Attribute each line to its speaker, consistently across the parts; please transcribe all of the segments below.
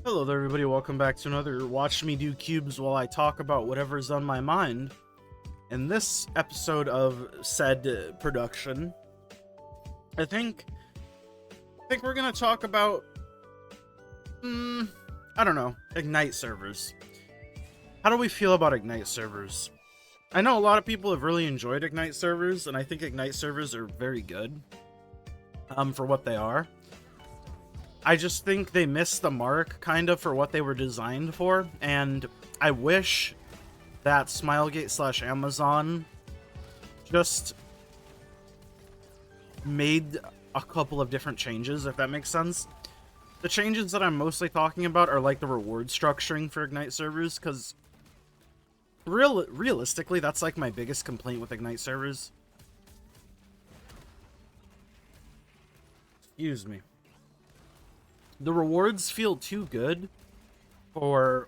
Speaker 1: Hello there everybody, welcome back to another Watch Me Do Cubes while I talk about whatever's on my mind. In this episode of said production, I think we're gonna talk about, I don't know, Ignite servers. How do we feel about Ignite servers? I know a lot of people have really enjoyed Ignite servers, and I think Ignite servers are very good, for what they are. I just think they missed the mark, kind of, for what they were designed for, and I wish that Smilegate/Amazon just made a couple of different changes, if that makes sense. The changes that I'm mostly talking about are like the reward structuring for Ignite servers, because realistically, that's like my biggest complaint with Ignite servers. Excuse me. The rewards feel too good for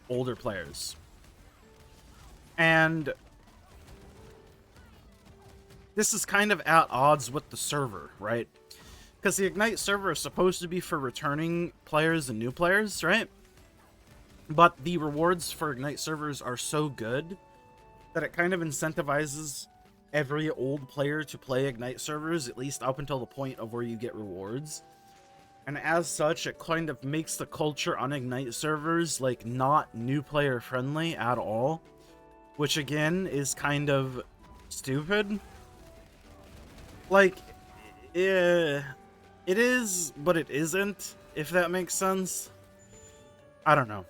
Speaker 1: older players. And this is kind of at odds with the server, right? Because the Ignite server is supposed to be for returning players and new players, right? But the rewards for Ignite servers are so good that it kind of incentivizes every old player to play Ignite servers, at least up until the point of where you get rewards. And as such, it kind of makes the culture on Ignite servers, like, not new player friendly at all. Which, again, is kind of stupid. Like, it is, but it isn't, if that makes sense. I don't know.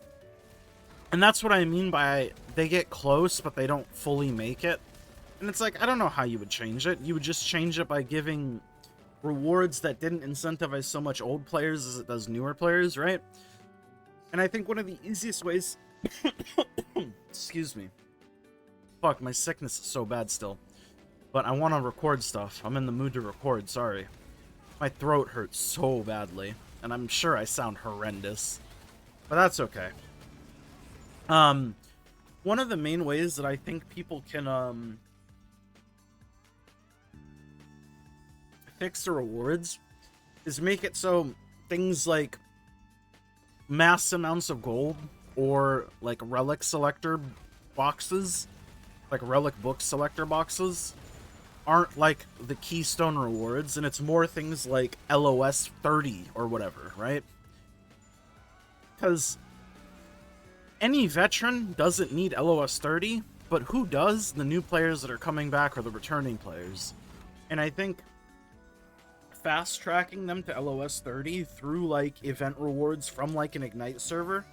Speaker 1: And that's what I mean by they get close, but they don't fully make it. And it's like, I don't know how you would change it. You would just change it by giving rewards that didn't incentivize so much old players as it does newer players, right? And I think one of the easiest ways... Excuse me. Fuck, my sickness is so bad still. But I want to record stuff. I'm in the mood to record, sorry. My throat hurts so badly, and I'm sure I sound horrendous. But that's okay. One of the main ways that I think people can, fix the rewards is make it so things like mass amounts of gold or like relic selector boxes, like relic book selector boxes, aren't like the keystone rewards, and it's more things like LOS 30 or whatever, right? Because any veteran doesn't need LOS 30, but who does? The new players that are coming back or the returning players. And I think fast tracking them to LOS 30 through like event rewards from like an Ignite server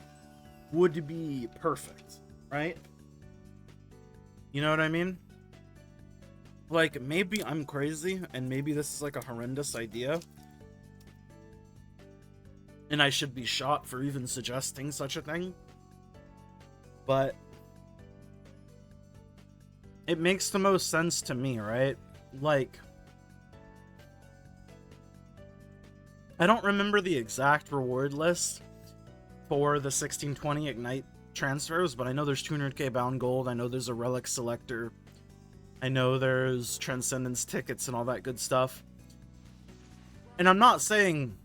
Speaker 1: would be perfect, right? You know what I mean? Like, maybe I'm crazy and maybe this is like a horrendous idea and I should be shot for even suggesting such a thing, but it makes the most sense to me, right? Like, I don't remember the exact reward list for the 1620 Ignite transfers, but I know there's 200k bound gold, I know there's a relic selector, I know there's Transcendence tickets and all that good stuff. And I'm not saying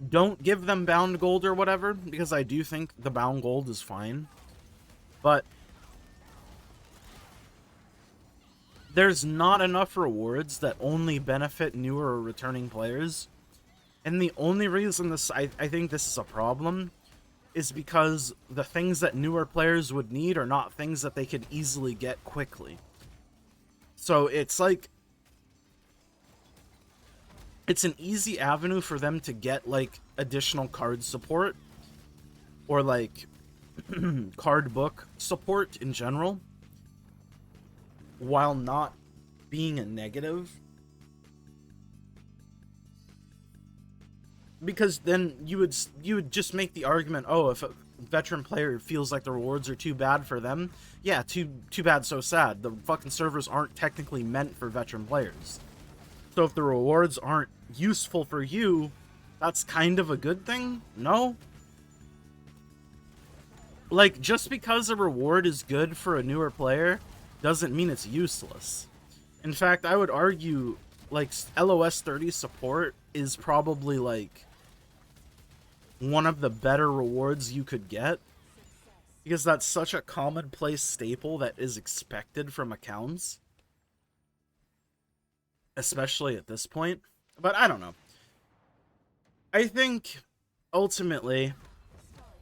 Speaker 1: don't give them bound gold or whatever, because I do think the bound gold is fine. But there's not enough rewards that only benefit newer or returning players. And the only reason I think this is a problem is because the things that newer players would need are not things that they could easily get quickly. So it's like, it's an easy avenue for them to get like additional card support or like card book support in general, while not being a negative. Because then you would just make the argument, oh, if a veteran player feels like the rewards are too bad for them, yeah, too bad, so sad. The fucking servers aren't technically meant for veteran players. So if the rewards aren't useful for you, that's kind of a good thing? No? Like, just because a reward is good for a newer player doesn't mean it's useless. In fact, I would argue, like, LOS 30 support is probably, like, one of the better rewards you could get, because that's such a commonplace staple that is expected from accounts, especially at this point. But I don't know. I think ultimately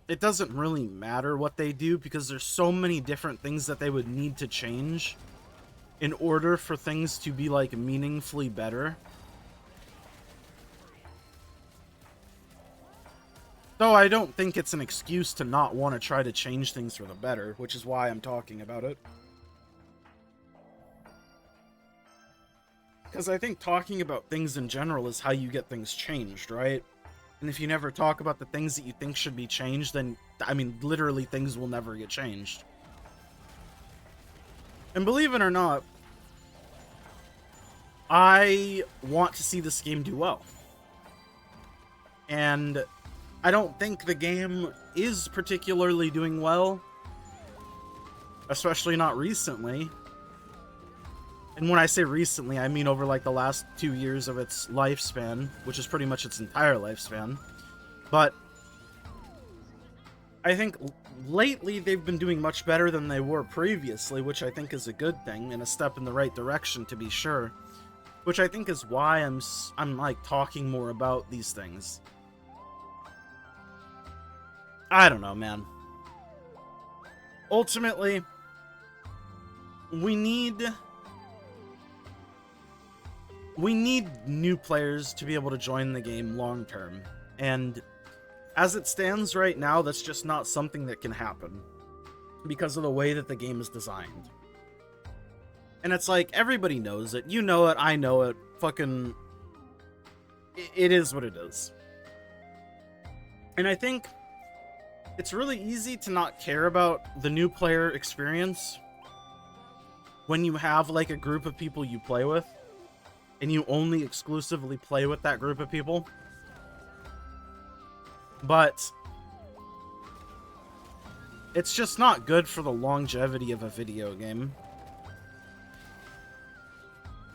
Speaker 1: it doesn't really matter what they do, because there's so many different things that they would need to change in order for things to be like meaningfully better. Though I don't think it's an excuse to not want to try to change things for the better, which is why I'm talking about it. Because I think talking about things in general is how you get things changed, right? And if you never talk about the things that you think should be changed, then, I mean, literally things will never get changed. And believe it or not, I want to see this game do well. And I don't think the game is particularly doing well, especially not recently. And when I say recently, I mean over like the last 2 years of its lifespan, which is pretty much its entire lifespan. But I think lately they've been doing much better than they were previously, which I think is a good thing and a step in the right direction, to be sure. Which I think is why I'm like talking more about these things. I don't know, man. Ultimately, we need new players to be able to join the game long term. And as it stands right now, that's just not something that can happen because of the way that the game is designed. And it's like, everybody knows it. You know it, I know it. Fucking, it is what it is. And I think it's really easy to not care about the new player experience when you have like a group of people you play with and you only exclusively play with that group of people. But it's just not good for the longevity of a video game.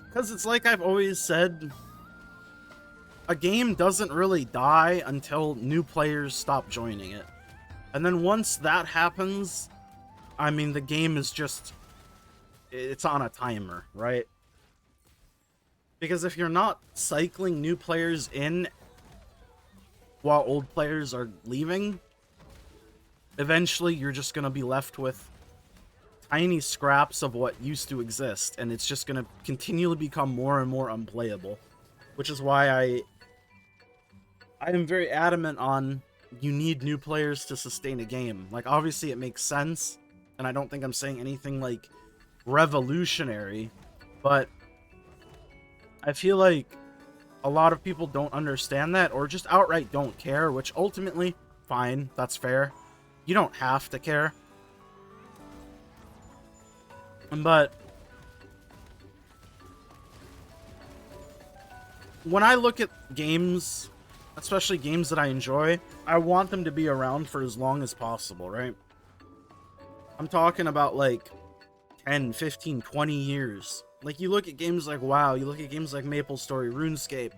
Speaker 1: Because it's like I've always said, a game doesn't really die until new players stop joining it. And then once that happens, I mean, the game is just, it's on a timer, right? Because if you're not cycling new players in while old players are leaving, eventually you're just going to be left with tiny scraps of what used to exist, and it's just going to continually become more and more unplayable. Which is why I am very adamant on, you need new players to sustain a game. Like, obviously it makes sense, and I don't think I'm saying anything like revolutionary, but I feel like a lot of people don't understand that, or just outright don't care, which ultimately, fine, that's fair. You don't have to care. But when I look at games, especially games that I enjoy, I want them to be around for as long as possible, right? I'm talking about like 10, 15, 20 years. Like, you look at games like WoW, you look at games like MapleStory, RuneScape.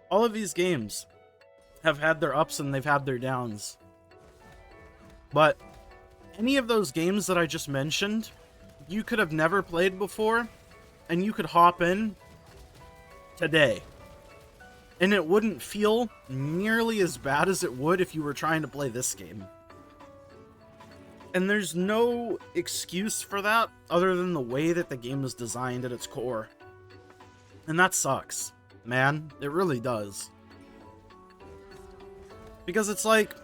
Speaker 1: All of these games have had their ups and they've had their downs. But any of those games that I just mentioned, you could have never played before, and you could hop in today. And it wouldn't feel nearly as bad as it would if you were trying to play this game. And there's no excuse for that other than the way that the game is designed at its core. And that sucks, man. It really does. Because it's like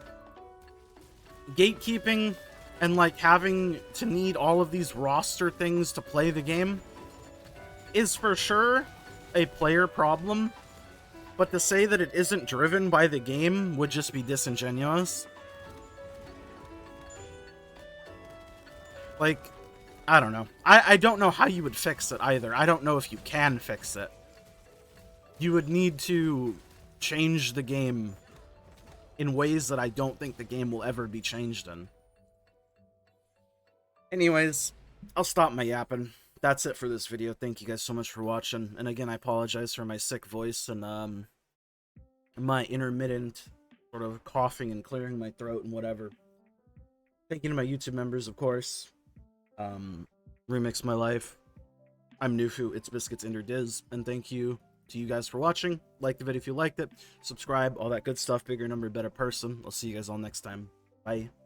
Speaker 1: gatekeeping and like having to need all of these roster things to play the game is for sure a player problem. But to say that it isn't driven by the game would just be disingenuous. Like, I don't know. I don't know how you would fix it either. I don't know if you can fix it. You would need to change the game in ways that I don't think the game will ever be changed in. Anyways, I'll stop my yapping. That's it for this video. Thank you guys so much for watching. And again, I apologize for my sick voice and my intermittent sort of coughing and clearing my throat and whatever. Thank you to my YouTube members, of course. Remix My Life. I'm Nufu, it's Biscuits Ender Diz, and thank you to you guys for watching. Like the video if you liked it, subscribe, all that good stuff, bigger number, better person. I'll see you guys all next time. Bye.